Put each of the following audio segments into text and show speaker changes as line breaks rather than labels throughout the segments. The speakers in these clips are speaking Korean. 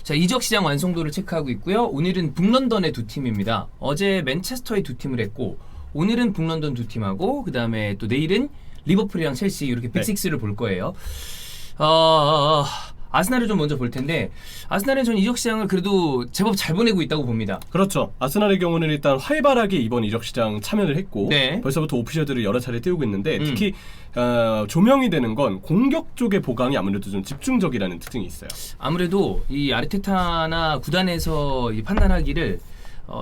자, 이적 시장 완성도를 체크하고 있고요. 오늘은 북런던의 두 팀입니다. 어제 맨체스터의 두 팀을 했고 오늘은 북런던 두 팀하고 그 다음에 또 내일은 리버풀이랑 첼시 이렇게 빅6를 볼 거예요. 아스날을 좀 먼저 볼 텐데 아스날은 전 이적 시장을 그래도 제법 잘 보내고 있다고 봅니다.
그렇죠. 아스날의 경우는 일단 활발하게 이번 이적 시장 참여를 했고
네.
벌써부터 오피셜들을 여러 차례 띄우고 있는데 특히 조명이 되는 건 공격 쪽의 보강이 아무래도 좀 집중적이라는 특징이 있어요.
아무래도 이 아르테타나 구단에서 이 판단하기를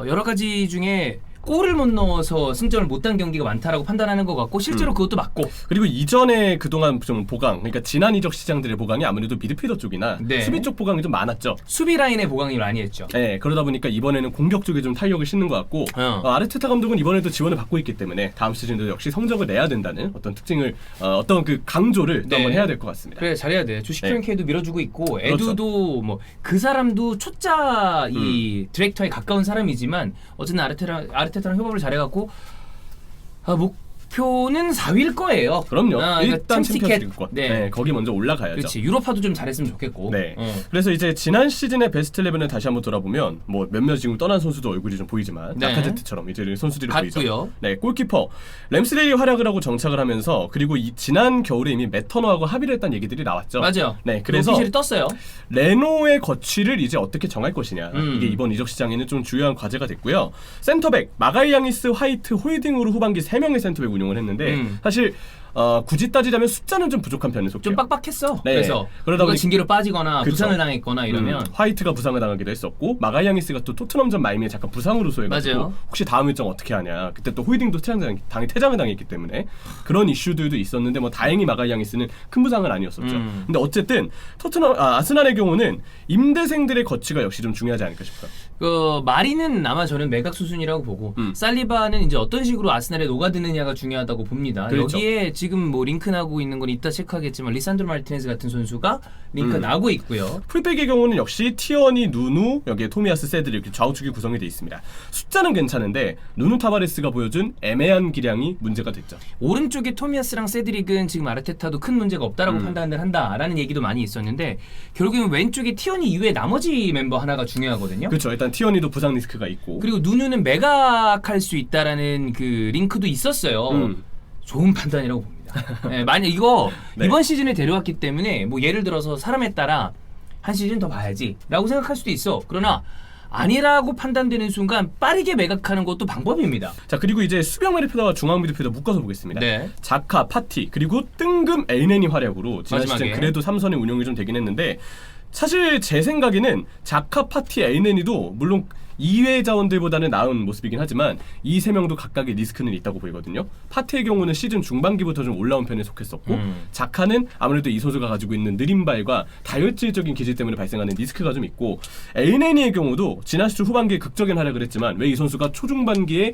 여러 가지 중에 골을 못 넣어서 승점을 못 딴 경기가 많다라고 판단하는 것 같고 실제로 그것도 맞고
그리고 이전에 그동안 좀 보강, 그러니까 지난 이적 시장들의 보강이 아무래도 미드필더 쪽이나
네.
수비 쪽 보강이 좀 많았죠.
수비 라인의 보강이 많이 했죠.
네, 그러다 보니까 이번에는 공격 쪽에 좀 탄력을 싣는 것 같고 아르테타 감독은 이번에도 지원을 받고 있기 때문에 다음 시즌도 역시 성적을 내야 된다는 어떤 특징을 어떤 그 강조를 또 한번 해야 될 것 같습니다.
그래 잘해야 돼. 주식 프랭케도 밀어주고 있고 에두도
그렇죠.
뭐 그 사람도 초짜 이 디렉터에 가까운 사람이지만 어쨌든 아르테타랑 협업을 잘해갖고 목표는 4위일 거예요.
그럼요.
그러니까
일단
챔스티켓.
챔피언스리그권. 네, 거기 먼저 올라가야죠.
그렇지. 유로파도 좀 잘했으면 좋겠고.
네. 그래서 이제 지난 시즌의 베스트 11을 다시 한번 돌아보면 뭐 몇몇 지금 떠난 선수도 얼굴이 좀 보이지만
네.
나카제트처럼 이제 선수들이
같고요.
보이죠. 네, 골키퍼 램스데이 활약을 하고 정착을 하면서 그리고 지난 겨울에 이미 매터너하고 합의를 했다는 얘기들이 나왔죠.
맞아요.
네, 그래서
오피셜이 떴어요.
레노의 거취를 이제 어떻게 정할 것이냐 이게 이번 이적 시장에는 좀 중요한 과제가 됐고요. 센터백 마가이아니스, 화이트, 홀딩으로 후반기 3명의 센터백 운용을 했는데 사실 굳이 따지자면 숫자는 좀 부족한 편에 속해요.
좀 빡빡했어.
네.
그래서
그러다 보니
징계로 빠지거나
그쵸.
부상을 당했거나 이러면
화이트가 부상을 당하기도 했었고 마가이아니스가 또 토트넘전 마이미에 잠깐 부상으로서 해가지고
맞아요.
혹시 다음 일정 어떻게 하냐. 그때 또 홀딩도 퇴장을 당했기 때문에 그런 이슈들도 있었는데 뭐 다행히 마가이아니스는 큰 부상은 아니었었죠. 근데 어쨌든 아스날의 경우는 임대생들의 거취가 역시 좀 중요하지 않을까 싶어요.
마리는 아마 저는 매각 수순이라고 보고 살리바는 이제 어떤 식으로 아스날에 녹아드느냐가 중요하다고 봅니다.
그렇죠.
여기에 지금 뭐 링크 나고 있는 건 이따 체크하겠지만 리산드로 마르티네즈 같은 선수가 링크 나고 있고요.
풀백의 경우는 역시 티어니, 누누, 여기에 토미아스, 세드리 이렇게 좌우측이 구성이 돼 있습니다. 숫자는 괜찮은데 누누 타바레스가 보여준 애매한 기량이 문제가 됐죠.
오른쪽에 토미아스랑 세드릭은 지금 아르테타도 큰 문제가 없다라고 판단을 한다라는 얘기도 많이 있었는데 결국에는 왼쪽에 티어니 이외에 나머지 멤버 하나가 중요하거든요.
그렇죠. 일단 티어니도 부상 리스크가 있고
그리고 누누는 매각할 수 있다라는 그 링크도 있었어요. 좋은 판단이라고 봅니다. 네, 만약 이거
네.
이번 시즌에 데려왔기 때문에 뭐 예를 들어서 사람에 따라 한 시즌 더 봐야지라고 생각할 수도 있어. 그러나 아니라고 판단되는 순간 빠르게 매각하는 것도 방법입니다.
자, 그리고 이제 수비형 미드필더와 중앙 미드필더 묶어서 보겠습니다.
네.
자카, 파티 그리고 뜬금 엘네니 활약으로 지난
마지막에.
시즌 그래도 3선의 운영이 좀 되긴 했는데 사실 제 생각에는 자카, 파티, 엘네니도 물론 2회 자원들보다는 나은 모습이긴 하지만 이 세 명도 각각의 리스크는 있다고 보이거든요. 파티의 경우는 시즌 중반기부터 좀 올라온 편에 속했었고 자카는 아무래도 이 선수가 가지고 있는 느린 발과 다혈질적인 기질 때문에 발생하는 리스크가 좀 있고 엘네니의 경우도 지난 시즌 후반기에 극적인 활약을 했지만 왜 이 선수가 초중반기에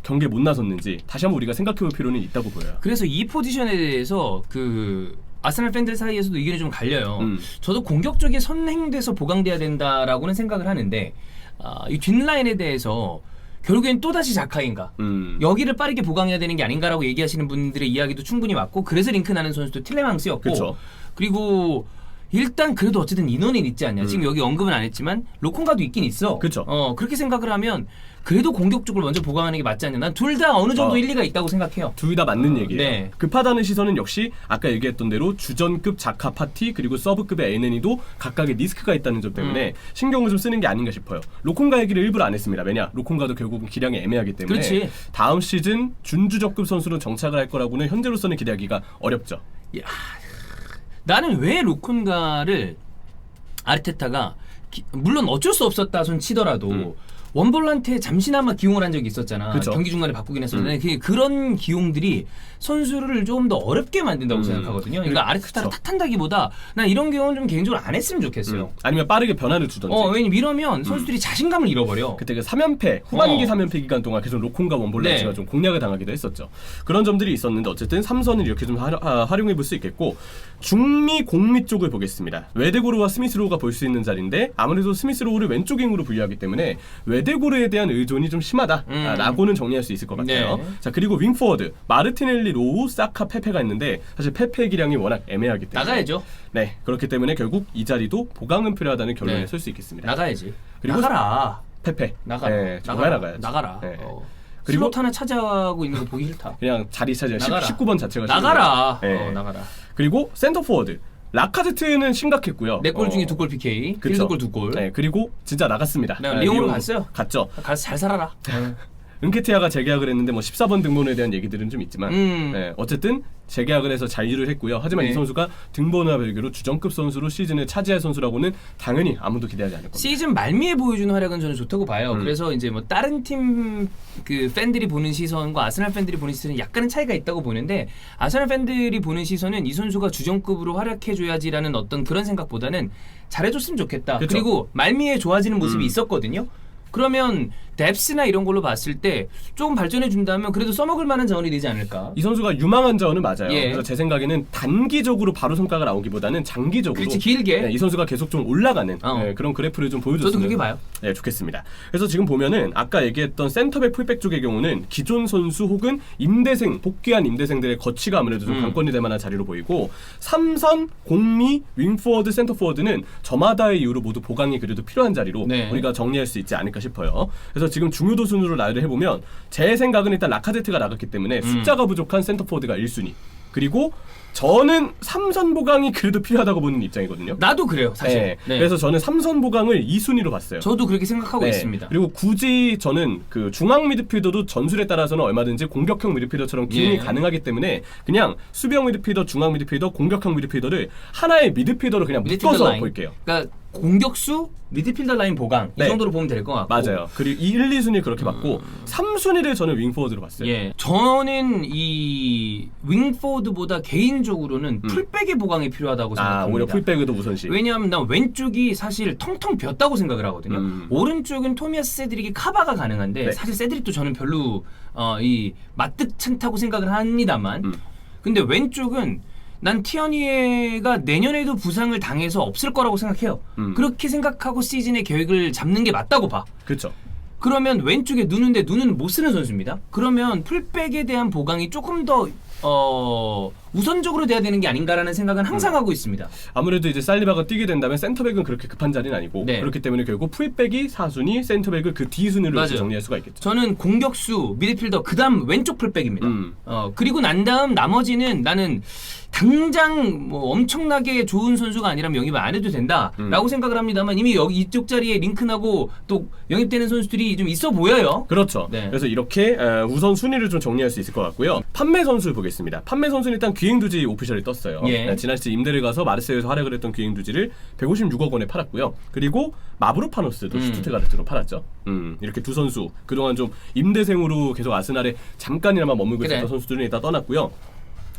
경기에 못 나섰는지 다시 한번 우리가 생각해볼 필요는 있다고 보여요.
그래서 이 포지션에 대해서 아스날 팬들 사이에서도 의견이 좀 갈려요. 저도 공격 쪽에 선행돼서 보강돼야 된다라고는 생각을 하는데 이 뒷라인에 대해서 결국엔 또다시 자카인가 여기를 빠르게 보강해야 되는 게 아닌가라고 얘기하시는 분들의 이야기도 충분히 맞고 그래서 링크 나는 선수도 틸레망스였고
그쵸.
그리고 일단 그래도 어쨌든 인원은 있지 않냐. 지금 여기 언급은 안 했지만 로콘가도 있긴 있어.
그쵸.
그렇게 생각을 하면 그래도 공격 쪽을 먼저 보강하는 게 맞지 않냐. 난 둘 다 어느 정도 일리가 있다고 생각해요.
둘 다 맞는 얘기예요.
네.
급하다는 시선은 역시 아까 얘기했던 대로 주전급 자카 파티 그리고 서브급의 엘네니도 각각의 리스크가 있다는 점 때문에 신경을 좀 쓰는 게 아닌가 싶어요. 로콘가 얘기를 일부러 안 했습니다. 왜냐? 로콘가도 결국은 기량이 애매하기 때문에
그렇지.
다음 시즌 준주적급 선수로 정착을 할 거라고는 현재로서는 기대하기가 어렵죠.
나는 왜 로콘가를 아르테타가 물론 어쩔 수 없었다 손 치더라도 원볼란트에 잠시나마 기용을 한 적이 있었잖아.
그쵸.
경기 중간에 바꾸긴 했었는데 그런 기용들이 선수를 좀 더 어렵게 만든다고 생각하거든요. 그러니까 아르테타를 탓한다기보다 난 이런 경우는 좀 개인적으로 안 했으면 좋겠어요.
아니면 빠르게 변화를 주던지.
왜냐면 이러면 선수들이 자신감을 잃어버려.
그때 그 3연패 후반기 3연패 기간 동안 계속 로콘과 원볼란치가
네.
좀 공략을 당하기도 했었죠. 그런 점들이 있었는데 어쨌든 3선을 이렇게 좀 활용해 볼 수 있겠고 중미 공미 쪽을 보겠습니다. 웨데고르와 스미스로우가 볼 수 있는 자리인데 아무래도 스미스로우를 왼쪽 윙으로 분류하기 때문에 에데고르에 대한 의존이 좀 심하다라고는 정리할 수 있을 것 같아요.
네.
자, 그리고 윙포워드 마르티넬리, 로우, 사카, 페페가 있는데 사실 페페의 기량이 워낙 애매하기 때문에
나가야죠.
네, 그렇기 때문에 결국 이 자리도 보강은 필요하다는 결론에
네.
설 수 있겠습니다.
나가야지.
그리고
나가라.
페페
나가라.
네, 정말 나가야죠.
나가라.
네.
그리고 슬롯 하나 차지하고 있는 거 보기 싫다.
그냥 자리 차지
나가라.
19번 자체가
나가라.
네.
나가라.
그리고 센터 포워드 라카제트는 심각했고요.
4골 중에 2골 PK,
그쵸.
필드골 2골.
네, 그리고 진짜 나갔습니다.
네, 리옹으로 갔어요.
갔죠.
가서 잘 살아라.
은케티아가 재계약을 했는데 뭐 14번 등번호에 대한 얘기들은 좀 있지만 네, 어쨌든 재계약을 해서 자유를 했고요. 하지만
네.
이 선수가 등번호와 별개로 주전급 선수로 시즌을 차지할 선수라고는 당연히 아무도 기대하지 않을 겁니다.
시즌 말미에 보여주는 활약은 저는 좋다고 봐요. 그래서 이제 뭐 다른 팀 그 팬들이 보는 시선과 아스날 팬들이 보는 시선은 약간은 차이가 있다고 보는데 아스날 팬들이 보는 시선은 이 선수가 주전급으로 활약해줘야지라는 어떤 그런 생각보다는 잘해줬으면 좋겠다.
그쵸.
그리고 말미에 좋아지는 모습이 있었거든요. 그러면 뎁스나 이런 걸로 봤을 때 조금 발전해 준다면 그래도 써먹을 만한 자원이 되지 않을까?
이 선수가 유망한 자원은 맞아요.
예.
그래서 제 생각에는 단기적으로 바로 성과가 나오기보다는 장기적으로
그렇지, 길게.
네, 이 선수가 계속 좀 올라가는 네, 그런 그래프를 좀 보여줬으면
저도 그렇게 봐요.
네, 좋겠습니다. 그래서 지금 보면은 아까 얘기했던 센터백, 풀백 쪽의 경우는 기존 선수 혹은 임대생, 복귀한 임대생들의 거치가 아무래도 좀 관건이 될 만한 자리로 보이고 3선, 공미, 윙포워드, 센터포워드는 저마다의 이유로 모두 보강이 그래도 필요한 자리로
네.
우리가 정리할 수 있지 않을까 싶어요. 그래서 지금 중요도 순으로 나열을 해보면 제 생각은 일단 라카제트가 나갔기 때문에 숫자가 부족한 센터포워드가 1순위, 그리고 저는 3선 보강이 그래도 필요하다고 보는 입장이거든요.
나도 그래요, 사실.
네.
네.
그래서 저는 3선 보강을 2순위로 봤어요.
저도 그렇게 생각하고
네.
있습니다.
그리고 굳이 저는 그 중앙 미드필더도 전술에 따라서는 얼마든지 공격형 미드필더처럼 기용이
예.
가능하기 때문에 그냥 수비형 미드필더, 중앙 미드필더, 공격형 미드필더를 하나의 미드필더로 그냥
미드필더
묶어서
라인.
볼게요.
그러니까 공격수, 미드필더 라인 보강
네.
이 정도로 보면 될 것 같고.
맞아요. 그리고 1, 2순위 그렇게 봤고 3순위를 저는 윙포워드로 봤어요.
예, 저는 이 윙포드보다 개인적으로는 풀백의 보강이 필요하다고 생각합니다.
오히려 풀백에도 우선시.
왜냐하면 난 왼쪽이 사실 텅텅 비었다고 생각을 하거든요. 오른쪽은 토미아스 세드릭이 카바가 가능한데
네.
사실 세드릭도 저는 별로 이 마뜩찮다고 생각을 합니다만 근데 왼쪽은 난 티어니가 내년에도 부상을 당해서 없을 거라고 생각해요. 그렇게 생각하고 시즌의 계획을 잡는 게 맞다고 봐.
그렇죠.
그러면 왼쪽에 누는데 누는 못 쓰는 선수입니다. 그러면 풀백에 대한 보강이 조금 더 우선적으로 돼야 되는 게 아닌가라는 생각은 항상 하고 있습니다.
아무래도 이제 살리바가 뛰게 된다면 센터백은 그렇게 급한 자리는 아니고
네.
그렇기 때문에 결국 풀백이 4순위, 센터백을 그 뒤순위로
맞아요.
정리할 수가 있겠죠.
저는 공격수, 미드필더, 그 다음 왼쪽 풀백입니다. 그리고 난 다음 나머지는 나는 당장 뭐 엄청나게 좋은 선수가 아니라면 영입을 안 해도 된다라고 생각을 합니다만 이미 여기 이쪽 자리에 링크나고 또 영입되는 선수들이 좀 있어 보여요.
그렇죠.
네.
그래서 이렇게 우선 순위를 좀 정리할 수 있을 것 같고요. 판매 선수를 보겠습니다. 판매 선수는 일단 귀행두지 오피셜이 떴어요.
예.
네, 지난 시즌 임대를 가서 마르세유에서 활약을 했던 귀행두지를 156억 원에 팔았고요. 그리고 마브로파노스도 슈투트가르트로 팔았죠. 이렇게 두 선수 그동안 좀 임대생으로 계속 아스날에 잠깐이나마 머물고 있었던 선수들은 일단 떠났고요.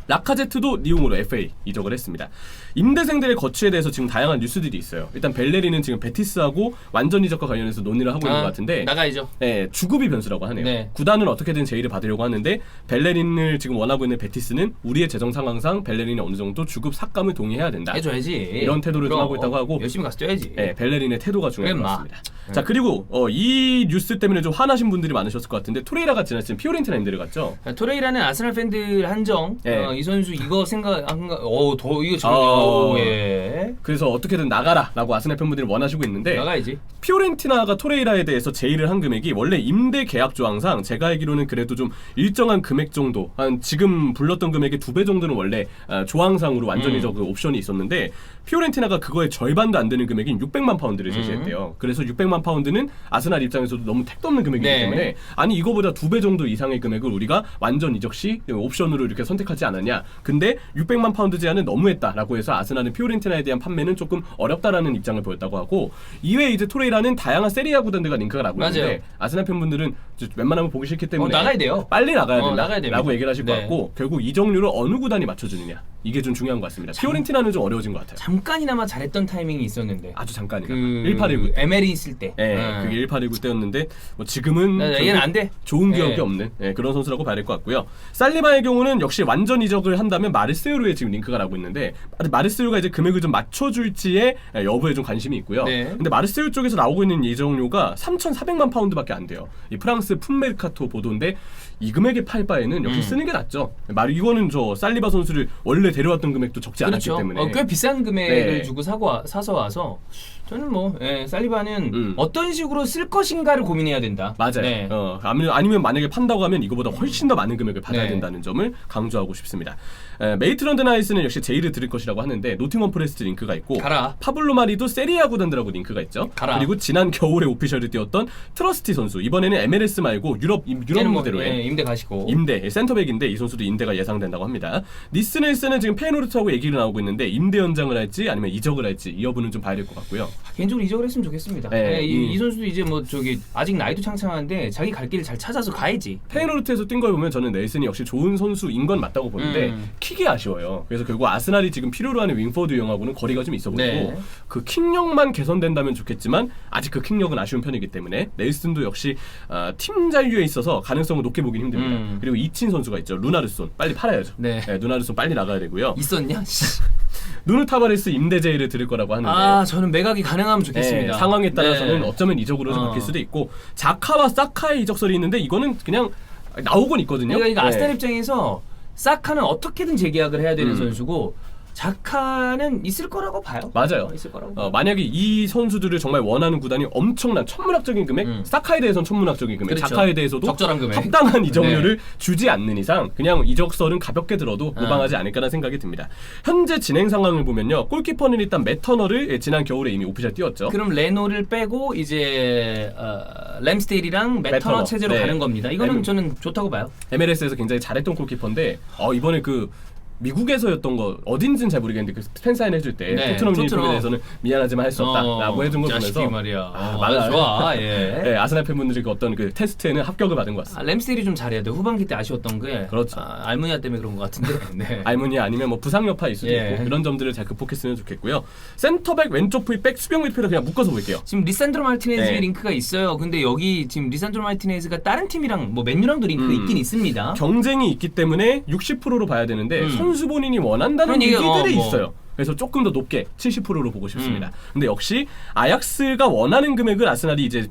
라카제트도 리옹으로 FA 이적을 했습니다. 임대생들의 거취에 대해서 지금 다양한 뉴스들이 있어요. 일단 벨레리는 지금 베티스하고 완전 이적과 관련해서 논의를 하고 있는 것 같은데
나가야죠.
네, 주급이 변수라고 하네요.
네.
구단은 어떻게든 제의를 받으려고 하는데 벨레린을 지금 원하고 있는 베티스는 우리의 재정 상황상 벨레린이 어느 정도 주급 삭감을 동의해야 된다.
해줘야지.
이런 태도를 좀 하고 있다고 하고
열심히 가서 뛰어야지.
네, 벨레린의 태도가 중요한 것
그래,
같습니다. 자, 그리고 이 뉴스 때문에 좀 화나신 분들이 많으셨을 것 같은데 토레이라가 지난 시즌 피오렌티나 임대를 갔죠.
토레이라는 아스날 팬들 한정.
네.
이 선수 이거 더 이거 저는 예.
그래서 어떻게든 나가라라고 아스날 팬분들이 원하시고 있는데
나가야지.
피오렌티나가 토레이라에 대해서 제의를 한 금액이 원래 임대 계약 조항상 제가 알기로는 그래도 좀 일정한 금액 정도, 한 지금 불렀던 금액의 2배 정도는 원래 조항상으로 완전히 그 옵션이 있었는데 피오렌티나가 그거의 절반도 안 되는 금액인 600만 파운드를 제시했대요. 그래서 600만 파운드는 아스날 입장에서도 너무 택도 없는 금액이기
네.
때문에 아니 이거보다 2배 정도 이상의 금액을 우리가 완전 이적 시 옵션으로 이렇게 선택하지 않았냐. 근데 600만 파운드 제한은 너무했다라고 해서 아스날은 피오렌티나에 대한 판매는 조금 어렵다라는 입장을 보였다고 하고 이외에 이제 토레이라는 다양한 세리아 구단들과 링크가 나고 있는데
맞아요.
아스날 팬분들은 웬만하면 보기 싫기 때문에
나가야 돼요.
빨리 나가야
나가야
된다라고
됩니다.
얘기를 하실 것
네.
같고 결국 이적료를 어느 구단이 맞춰주느냐 이게 좀 중요한 것 같습니다. 피오렌티나는 좀 어려워진 것 같아요.
잠깐이나마 잘했던 타이밍이 있었는데.
아주 잠깐이나
그
1819
MLE 있을 때 때.
그게 1819 때였는데 뭐 지금은
얘는 안 돼.
좋은 기억이 없는 그런 선수라고 봐야 될 것 같고요. 살리바의 경우는 역시 완전 이적을 한다면 마르세유로에 지금 링크가 나고 있는데 마르세유가 이제 금액을 좀 맞춰줄지의 여부에 좀 관심이 있고요. 근데 마르세유 쪽에서 나오고 있는 이적료가 3,400만 파운드밖에 안 돼요. 이 프랑스 풋메르카토 보도인데 이 금액에 팔 바에는 역시 쓰는 게 낫죠. 이거는 저 살리바 선수를 원래 데려왔던 금액도 적지 않았기 때문에
꽤 비싼 금액을 주고 사서 와서 저는 뭐 살리바는 어떤 식으로 쓸 것인가를 고민해야 된다.
맞아요. 아니면 만약에 판다고 하면 이거보다 훨씬 더 많은 금액을 받아야 된다는 점을 강조하고 싶습니다. 메이트런드 나이스는 역시 제의를 들을 것이라고 하는데 노팅엄 포레스트 링크가 있고 파블로 마리도 세리아 구단들하고 링크가 있죠. 그리고 지난 겨울에 오피셜을 뛰었던 트러스티 선수 이번에는 MLS 말고 유럽 무대로
임대 가시고
센터백인데 이 선수도 임대가 예상된다고 합니다. 니스넬스는 지금 페이노르트하고 얘기를 나오고 있는데 임대 연장을 할지 아니면 이적을 할지 이 여부는 좀 봐야 될 것 같고요.
개인적으로 이적을 했으면 좋겠습니다. 이 선수도 이제 뭐 아직 나이도 창창한데 자기 갈 길을 잘 찾아서 가야지.
페이노르트에서 뛴 걸 보면 저는 넬슨이 역시 좋은 선수인 건 맞다고 보는데 킥이 아쉬워요. 그래서 결국 아스날이 지금 필요로 하는 윙포드 형하고는 거리가 좀 있어보이고 그 킥력만 개선된다면 좋겠지만 아직 그 킥력은 아쉬운 편이기 때문에 넬슨도 역시 팀 잔류에 있어서 가능성을 높게 보긴 힘듭니다. 그리고 이친 선수가 있죠. 루나르손 빨리 팔아야죠. 루나르손 빨리 나가야 되고요.
있었냐?
누누 타바레스 임대 제의를 들을 거라고 하는데
저는 매각이 가능하면 좋겠습니다.
상황에 따라서는 어쩌면 이적으로 좀 바뀔 수도 있고 자카와 사카의 이적설이 있는데 이거는 그냥 나오곤 있거든요.
그러니까 아스날 입장에서 사카는 어떻게든 재계약을 해야 되는 선수고 자카는 있을 거라고 봐요.
맞아요.
있을 거라고.
만약에 이 선수들을 정말 원하는 구단이 엄청난 천문학적인 금액, 사카에 대해서는 천문학적인 금액, 자카에 대해서도
적절한 금액,
합당한 이적료를 주지 않는 이상 그냥 이적설은 가볍게 들어도 무방하지 않을까라는 생각이 듭니다. 현재 진행 상황을 보면요, 골키퍼는 일단 매터너를 지난 겨울에 이미 오피셜 띄웠죠.
그럼 레노를 빼고 이제 램스데일이랑 매터너 체제로 가는 겁니다. 이거는 저는 좋다고 봐요.
MLS에서 굉장히 잘했던 골키퍼인데 이번에 미국에서였던 거 어딘지는 잘 모르겠는데 그 팬사인 해줄 때 토트넘 유니폼에 대해서는 미안하지만 할 수 없다라고 해준 걸 보면서
말이야. 맞아, 좋아.
아스날 팬분들이 어떤 그 테스트에는 합격을 받은 것 같습니다.
램스데일이 좀 잘해야 돼. 후반기 때 아쉬웠던 게
그렇죠.
알무니아 때문에 그런 것 같은데.
알무니아 아니면 뭐 부상 여파일 수도 있고 그런 점들을 잘 극복했으면 좋겠고요. 센터백, 왼쪽 풀백, 수비형 미드필더 그냥 묶어서 볼게요.
지금 리산드로 마르티네즈 링크가 있어요. 근데 여기 지금 리산드로 마르티네즈가 다른 팀이랑 뭐 맨유랑도 링크가 있긴 있습니다.
경쟁이 있기 때문에 60%로 봐야 되는데 선수 본인이 원한다는 얘기들이 있어요. 그래서 조금 더 높게 70%로 보고 싶습니다. 근데 역시 아약스가 원하는 금액을 아스날이 이제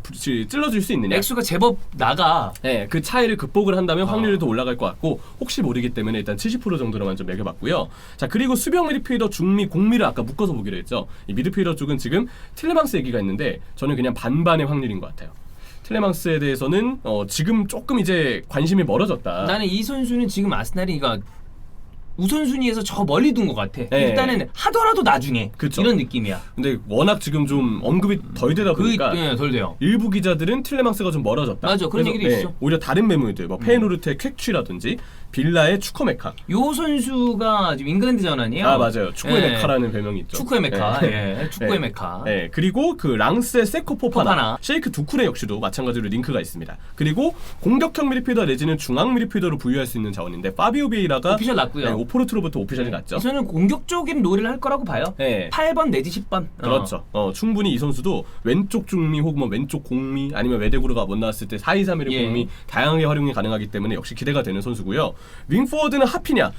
찔러줄 수 있느냐.
액수가 제법 나가.
그 차이를 극복을 한다면 확률이 더 올라갈 것 같고 혹시 모르기 때문에 일단 70% 정도로만 좀 매겨봤고요. 자, 그리고 수비형 미드필더, 중미, 공미를 아까 묶어서 보기로 했죠. 이 미드필더 쪽은 지금 틸레망스 얘기가 있는데 저는 그냥 반반의 확률인 것 같아요. 틸레망스에 대해서는 지금 조금 이제 관심이 멀어졌다.
나는 이 선수는 지금 아스날이 우선순위에서 저 멀리 둔 것 같아. 일단은 하더라도 나중에 이런 느낌이야.
근데 워낙 지금 좀 언급이 덜 되다 보니까
덜 돼요.
일부 기자들은 틸레망스가 좀 멀어졌다.
맞아, 그런 얘기도 있어.
오히려 다른 매물들, 뭐 페이노르트의 퀵취라든지 빌라의 추커메카.
요 선수가 지금 잉글랜드 전환이에요.
맞아요. 축구의 메카라는 별명이 있죠.
축구의 메카. 축구의 메카.
그리고 그 랑스의 세코 포파나, 셰이크 두쿠레 역시도 마찬가지로 링크가 있습니다. 그리고 공격형 미드필더 내지는 중앙 미드필더로 부유할 수 있는 자원인데 파비오 비에이라가
오피셜 났고요.
오포르투로부터 오피셜이 났죠.
저는 공격적인 롤을 할 거라고 봐요. 8번 내지 10번.
그렇죠. 충분히 이 선수도 왼쪽 중미 혹은 뭐 왼쪽 공미 아니면 외대구르가 못 나왔을 때 4-2-3-1의 공미 다양하게 활용이 가능하기 때문에 역시 기대가 되는 선수고요. 윙포워드는 하피냐.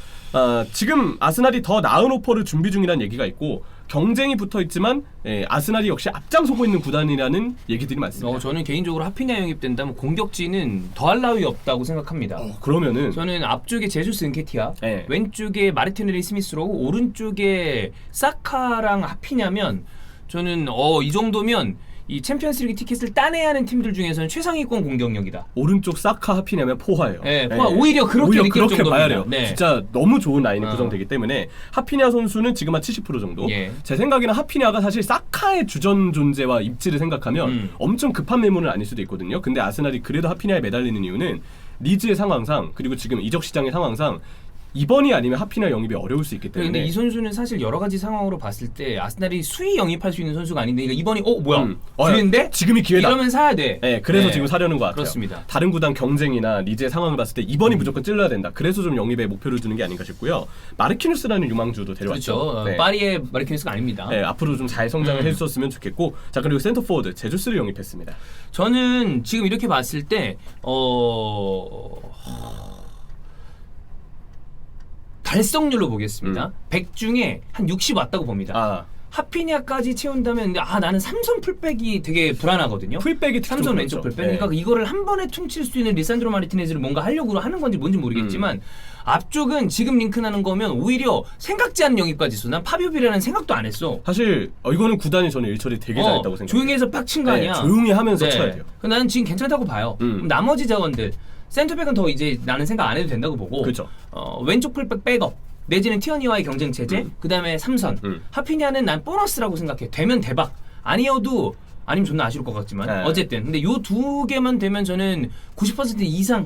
지금 아스날이 더 나은 오퍼를 준비 중이라는 얘기가 있고 경쟁이 붙어있지만 아스날이 역시 앞장서고 있는 구단이라는 얘기들이 많습니다.
저는 개인적으로 하피냐 영입된다면 공격진은 더할 나위 없다고 생각합니다.
그러면은
저는 앞쪽에 제주스 은케티아, 왼쪽에 마르티넬리 스미스로, 오른쪽에 사카랑 하피냐면 저는 이 정도면 이 챔피언스리그 티켓을 따내야 하는 팀들 중에서는 최상위권 공격력이다.
오른쪽 사카 하피냐면 포화예요.
포화 오히려 그렇게 느낄
그렇게
정도입니다.
봐야 돼요. 진짜 너무 좋은 라인이 구성되기 때문에 하피냐 선수는 지금 한 70% 정도. 제 생각에는 하피냐가 사실 사카의 주전 존재와 입지를 생각하면 엄청 급한 매물은 아닐 수도 있거든요. 근데 아스날이 그래도 하피냐에 매달리는 이유는 리즈의 상황상 그리고 지금 이적 시장의 상황상 이번이 아니면 하피냐 영입이 어려울 수 있기 때문에.
근데 이 선수는 사실 여러 가지 상황으로 봤을 때 아스날이 수위 영입할 수 있는 선수가 아닌데 그러니까 이번이 뭐야 기회인데
지금이 기회다.
이러면 사야 돼.
네, 그래서 지금 사려는 것 같아요.
그렇습니다.
다른 구단 경쟁이나 리즈의 상황을 봤을 때 이번이 무조건 찔러야 된다. 그래서 좀 영입에 목표를 두는 게 아닌가 싶고요. 마르키누스라는 유망주도 데려왔죠.
그렇죠.
네.
파리의 마르키누스가 아닙니다.
네, 앞으로 좀 잘 성장을 해줬으면 좋겠고, 자 그리고 센터 포워드 제주스를 영입했습니다.
저는 지금 이렇게 봤을 때 달성률로 보겠습니다. 100 중에 한 60 왔다고 봅니다.
아,
하피냐까지 채운다면 근데 나는 삼선 풀백이 되게 불안하거든요.
풀백이
삼선 왼쪽
그렇죠.
풀백. 그러니까 이거를 한 번에 퉁칠 수 있는 리산드로 마르티네즈를 뭔가 하려고 하는 건지 뭔지 모르겠지만 앞쪽은 지금 링크나는 거면 오히려 생각지 않은 영입까지 있어. 난 파비오비라는 생각도 안 했어.
사실 이거는 구단이 저는 일처리 되게 잘했다고 생각해요.
조용히 해서 빡친 거 아니야.
조용히 하면서 쳐야 돼요.
나는 지금 괜찮다고 봐요. 그럼 나머지 자원들 센터백은 더 이제 나는 생각 안 해도 된다고 보고
그렇죠.
왼쪽 풀백 백업 내지는 티어니와의 경쟁 체제 그다음에 삼선 하피냐는 난 보너스라고 생각해. 되면 대박 아니어도 아니면 존나 아쉬울 것 같지만 어쨌든 근데 요 두 개만 되면 저는 90% 이상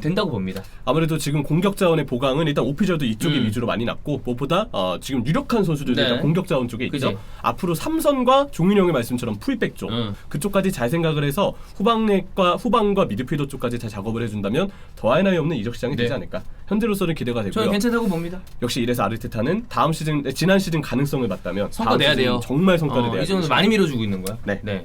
된다고 봅니다.
아무래도 지금 공격 자원의 보강은 일단 오피저도 이쪽에 위주로 많이 났고 무엇보다 지금 유력한 선수들이 일단 공격 자원 쪽에 있죠.
그치?
앞으로 삼선과 종윤이 형의 말씀처럼 풀백 쪽 그쪽까지 잘 생각을 해서 후방과 미드필더 쪽까지 잘 작업을 해준다면 더할 나위 없는 이적 시장이 되지 않을까. 현재로서는 기대가 되고요.
저는 괜찮다고 봅니다.
역시 이래서 아르테타는 지난 시즌 가능성을 봤다면
성과 내야 돼요.
정말 성과를 내야
이 정도 많이 밀어주고 있는 거야.
네.